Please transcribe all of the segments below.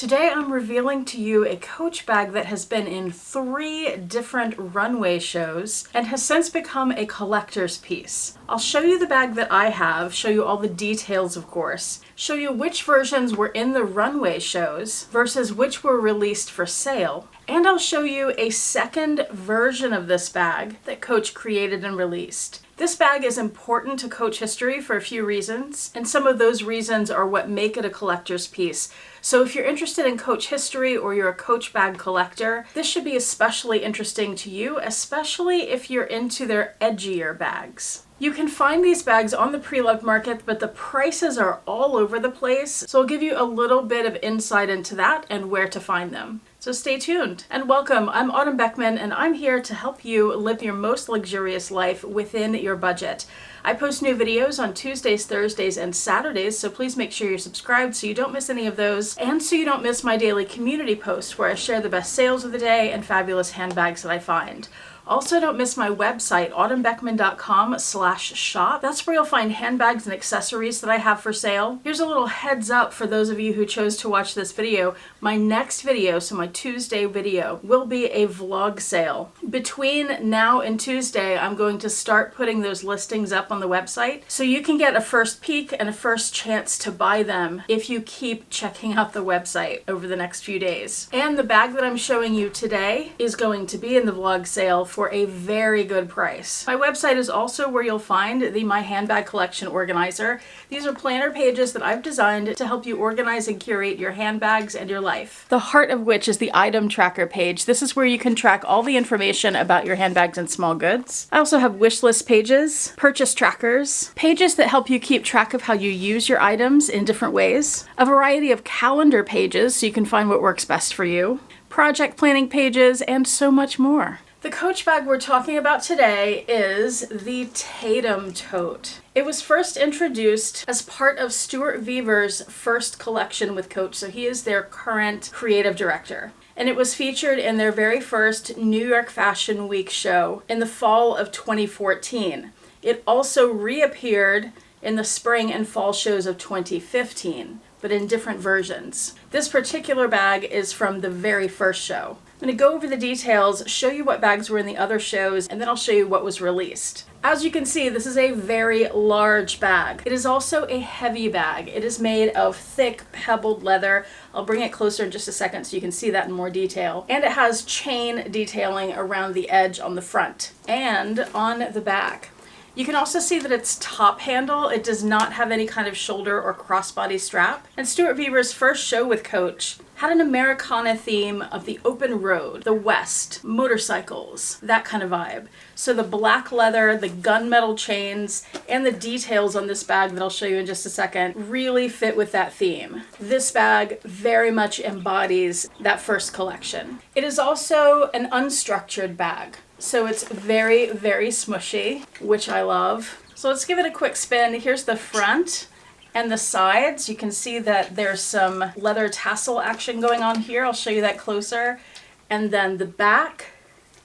Today I'm revealing to you a Coach bag that has been in 3 different runway shows and has since become a collector's piece. I'll show you the bag that I have, show you all the details of course, show you which versions were in the runway shows versus which were released for sale, and I'll show you a second version of this bag that Coach created and released. This bag is important to Coach history for a few reasons, and some of those reasons are what make it a collector's piece. So if you're interested in Coach history or you're a Coach bag collector, this should be especially interesting to you, especially if you're into their edgier bags. You can find these bags on the Preloved market, but the prices are all over the place, so I'll give you a little bit of insight into that and where to find them. So stay tuned and welcome. I'm Autumn Beckman and I'm here to help you live your most luxurious life within your budget. I post new videos on Tuesdays, Thursdays, and Saturdays, so please make sure you're subscribed so you don't miss any of those, and so you don't miss my daily community posts where I share the best sales of the day and fabulous handbags that I find. Also, don't miss my website, autumnbeckman.com/shop. That's where you'll find handbags and accessories that I have for sale. Here's a little heads up for those of you who chose to watch this video. My next video, so my Tuesday video, will be a vlog sale. Between now and Tuesday, I'm going to start putting those listings up on the website so you can get a first peek and a first chance to buy them if you keep checking out the website over the next few days. And the bag that I'm showing you today is going to be in the vlog sale for a very good price. My website is also where you'll find the My Handbag Collection Organizer. These are planner pages that I've designed to help you organize and curate your handbags and your life. The heart of which is the item tracker page. This is where you can track all the information about your handbags and small goods. I also have wish list pages, purchase trackers, pages that help you keep track of how you use your items in different ways, a variety of calendar pages so you can find what works best for you, project planning pages, and so much more. The Coach bag we're talking about today is the Tatum Tote. It was first introduced as part of Stuart Vevers' first collection with Coach, so he is their current creative director. And it was featured in their very first New York Fashion Week show in the fall of 2014. It also reappeared in the spring and fall shows of 2015, but in different versions. This particular bag is from the very first show. I'm going to go over the details, show you what bags were in the other shows, and then I'll show you what was released. As you can see, this is a very large bag. It is also a heavy bag. It is made of thick pebbled leather. I'll bring it closer in just a second so you can see that in more detail. And it has chain detailing around the edge on the front and on the back. You can also see that its top handle, it does not have any kind of shoulder or crossbody strap. And Stuart Vevers' first show with Coach had an Americana theme of the open road, the West, motorcycles, that kind of vibe. So the black leather, the gunmetal chains, and the details on this bag that I'll show you in just a second really fit with that theme. This bag very much embodies that first collection. It is also an unstructured bag. So it's very, very smushy, which I love. So let's give it a quick spin. Here's the front and the sides. You can see that there's some leather tassel action going on here. I'll show you that closer. And then the back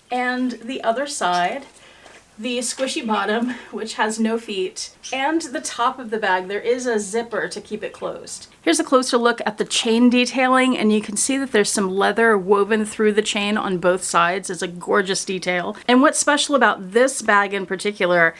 and the other side, the squishy bottom, which has no feet, and the top of the bag, there is a zipper to keep it closed. Here's a closer look at the chain detailing, and you can see that there's some leather woven through the chain on both sides. It's a gorgeous detail. And what's special about this bag in particular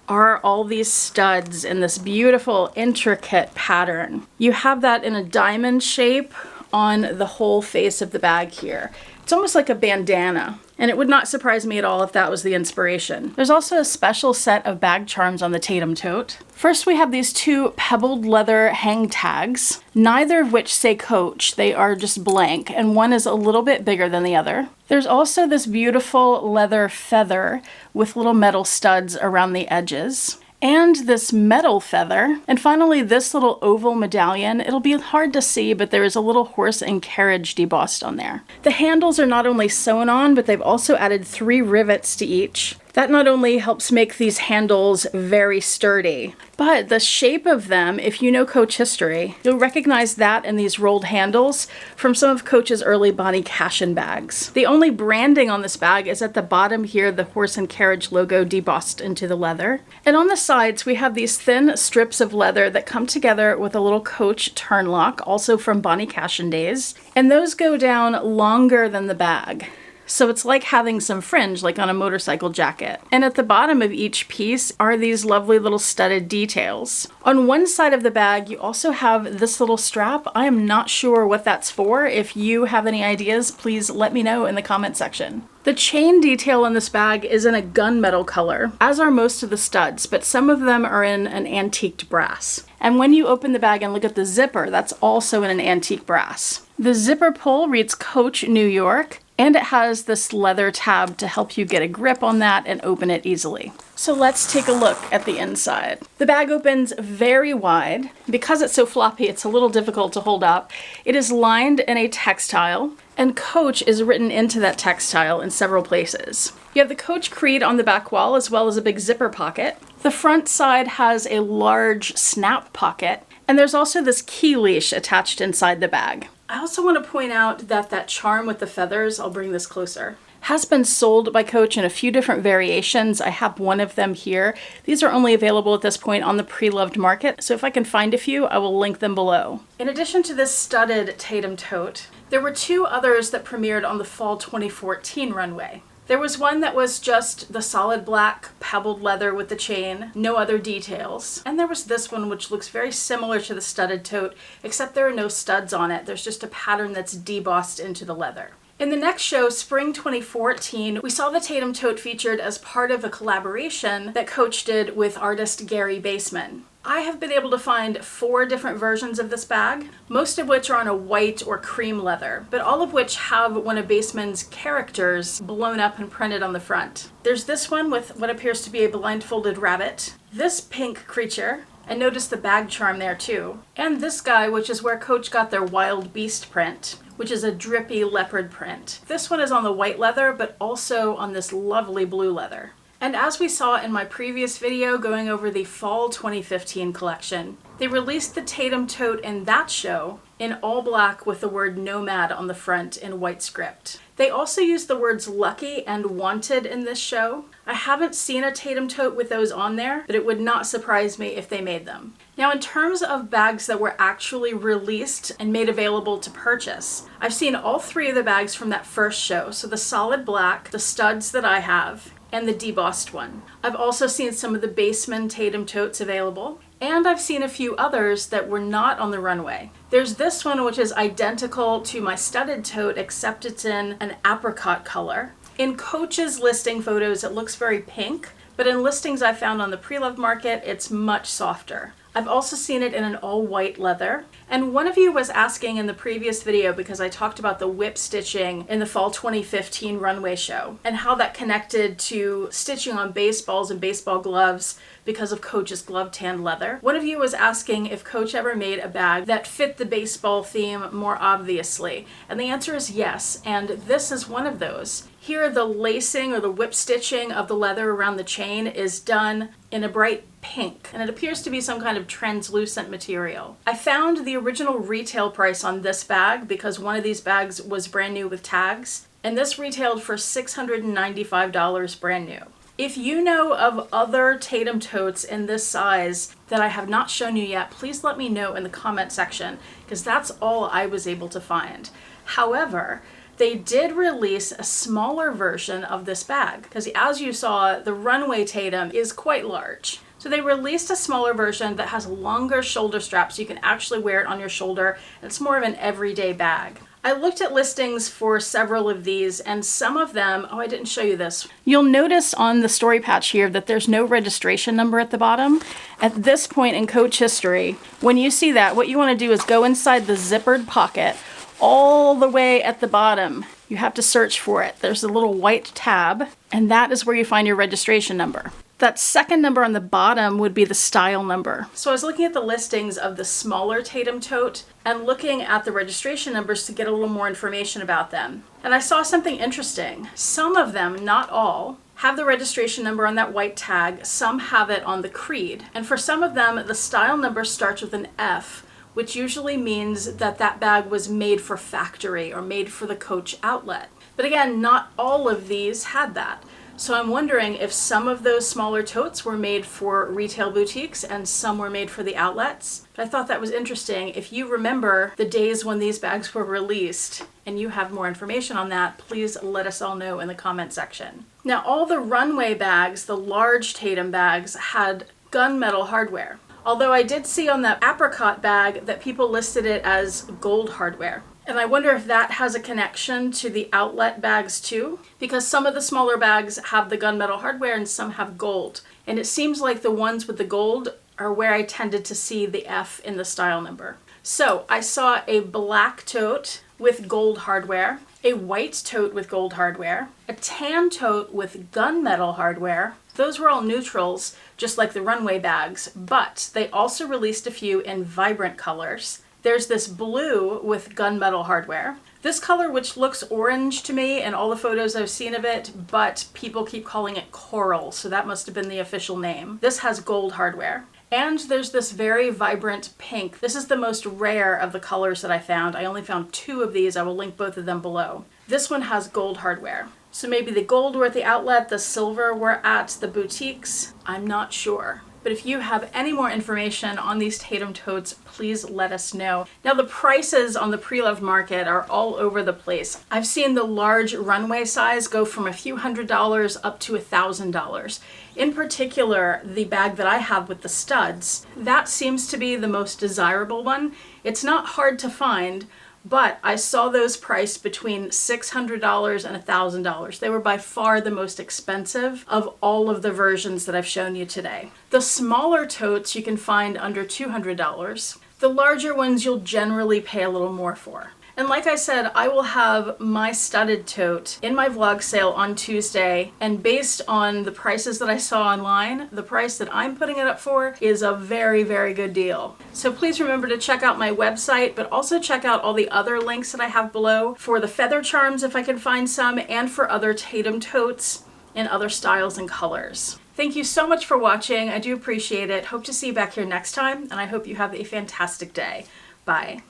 are all these studs in this beautiful, intricate pattern. You have that in a diamond shape on the whole face of the bag here. It's almost like a bandana, and it would not surprise me at all if that was the inspiration. There's also a special set of bag charms on the Tatum Tote. First, we have these 2 pebbled leather hang tags, neither of which say Coach. They are just blank, and one is a little bit bigger than the other. There's also this beautiful leather feather with little metal studs around the edges, and this metal feather, and finally this little oval medallion. It'll be hard to see, but there is a little horse and carriage debossed on there. The handles are not only sewn on, but they've also added 3 rivets to each. That not only helps make these handles very sturdy, but the shape of them, if you know Coach history, you'll recognize that in these rolled handles from some of Coach's early Bonnie Cashin bags. The only branding on this bag is at the bottom here, the horse and carriage logo debossed into the leather. And on the sides, we have these thin strips of leather that come together with a little Coach turn lock, also from Bonnie Cashin days. And those go down longer than the bag. So it's like having some fringe, like on a motorcycle jacket. And at the bottom of each piece are these lovely little studded details. On one side of the bag, you also have this little strap. I am not sure what that's for. If you have any ideas, please let me know in the comment section. The chain detail on this bag is in a gunmetal color, as are most of the studs, but some of them are in an antiqued brass. And when you open the bag and look at the zipper, that's also in an antique brass. The zipper pull reads Coach New York, and it has this leather tab to help you get a grip on that and open it easily. So let's take a look at the inside. The bag opens very wide. Because it's so floppy, it's a little difficult to hold up. It is lined in a textile, and Coach is written into that textile in several places. You have the Coach Creed on the back wall, as well as a big zipper pocket. The front side has a large snap pocket, and there's also this key leash attached inside the bag. I also want to point out that that charm with the feathers, I'll bring this closer, has been sold by Coach in a few different variations. I have one of them here. These are only available at this point on the Preloved market, so if I can find a few, I will link them below. In addition to this studded Tatum Tote, there were two others that premiered on the fall 2014 runway. There was one that was just the solid black pebbled leather with the chain, no other details. And there was this one which looks very similar to the studded tote, except there are no studs on it. There's just a pattern that's debossed into the leather. In the next show, spring 2014, we saw the Tatum Tote featured as part of a collaboration that Coach did with artist Gary Beckman. I have been able to find 4 different versions of this bag, most of which are on a white or cream leather, but all of which have one of Beckman's characters blown up and printed on the front. There's this one with what appears to be a blindfolded rabbit, this pink creature, and notice the bag charm there too, and this guy, which is where Coach got their wild beast print, which is a drippy leopard print. This one is on the white leather, but also on this lovely blue leather. And as we saw in my previous video going over the fall 2015 collection, they released the Tatum Tote in that show in all black with the word Nomad on the front in white script. They also used the words Lucky and Wanted in this show. I haven't seen a Tatum Tote with those on there, but it would not surprise me if they made them. Now, in terms of bags that were actually released and made available to purchase, I've seen all 3 of the bags from that first show. So the solid black, the studs that I have, and the debossed one. I've also seen some of the Beckman Tatum Totes available, and I've seen a few others that were not on the runway. There's this one which is identical to my studded tote, except it's in an apricot color. In Coach's listing photos, it looks very pink, but in listings I found on the Preloved market, it's much softer. I've also seen it in an all-white leather. And one of you was asking in the previous video, because I talked about the whip stitching in the fall 2015 runway show and how that connected to stitching on baseballs and baseball gloves because of Coach's glove tanned leather. One of you was asking if Coach ever made a bag that fit the baseball theme more obviously. And the answer is yes, and this is one of those. Here, the lacing or the whip stitching of the leather around the chain is done in a bright pink, and it appears to be some kind of translucent material. I found the original retail price on this bag because one of these bags was brand new with tags, and this retailed for $695 brand new. If you know of other Tatum Totes in this size that I have not shown you yet, please let me know in the comment section, because that's all I was able to find. However, they did release a smaller version of this bag, because as you saw, the Runway Tatum is quite large. So they released a smaller version that has longer shoulder straps so you can actually wear it on your shoulder, and it's more of an everyday bag. I looked at listings for several of these, and some of them, oh, I didn't show you this. You'll notice on the story patch here that there's no registration number at the bottom. At this point in Coach history, when you see that, what you want to do is go inside the zippered pocket all the way at the bottom. You have to search for it. There's a little white tab, and that is where you find your registration number. That second number on the bottom would be the style number. So I was looking at the listings of the smaller Tatum Tote and looking at the registration numbers to get a little more information about them. And I saw something interesting. Some of them, not all, have the registration number on that white tag. Some have it on the creed. And for some of them, the style number starts with an F, which usually means that that bag was made for factory or made for the Coach outlet. But again, not all of these had that. So I'm wondering if some of those smaller totes were made for retail boutiques and some were made for the outlets. But I thought that was interesting. If you remember the days when these bags were released and you have more information on that, please let us all know in the comment section. Now, all the Runway bags, the large Tatum bags, had gunmetal hardware. Although I did see on that apricot bag that people listed it as gold hardware. And I wonder if that has a connection to the outlet bags too, because some of the smaller bags have the gunmetal hardware and some have gold. And it seems like the ones with the gold are where I tended to see the F in the style number. So I saw a black tote with gold hardware, a white tote with gold hardware, a tan tote with gunmetal hardware. Those were all neutrals, just like the Runway bags, but they also released a few in vibrant colors. There's this blue with gunmetal hardware. This color, which looks orange to me in all the photos I've seen of it, but people keep calling it coral, so that must have been the official name. This has gold hardware. And there's this very vibrant pink. This is the most rare of the colors that I found. I only found 2 of these. I will link both of them below. This one has gold hardware. So maybe the gold were at the outlet, the silver were at the boutiques. I'm not sure. But if you have any more information on these Tatum totes, please let us know. Now, the prices on the Preloved market are all over the place. I've seen the large Runway size go from a few $100s up to $1,000. In particular, the bag that I have with the studs, that seems to be the most desirable one. It's not hard to find, but I saw those priced between $600 and $1,000. They were by far the most expensive of all of the versions that I've shown you today. The smaller totes you can find under $200. The larger ones you'll generally pay a little more for. And like I said, I will have my studded tote in my vlog sale on Tuesday, and based on the prices that I saw online, the price that I'm putting it up for is a very, very good deal. So please remember to check out my website, but also check out all the other links that I have below for the feather charms if I can find some, and for other Tatum totes in other styles and colors. Thank you so much for watching. I do appreciate it. Hope to see you back here next time, and I hope you have a fantastic day. Bye.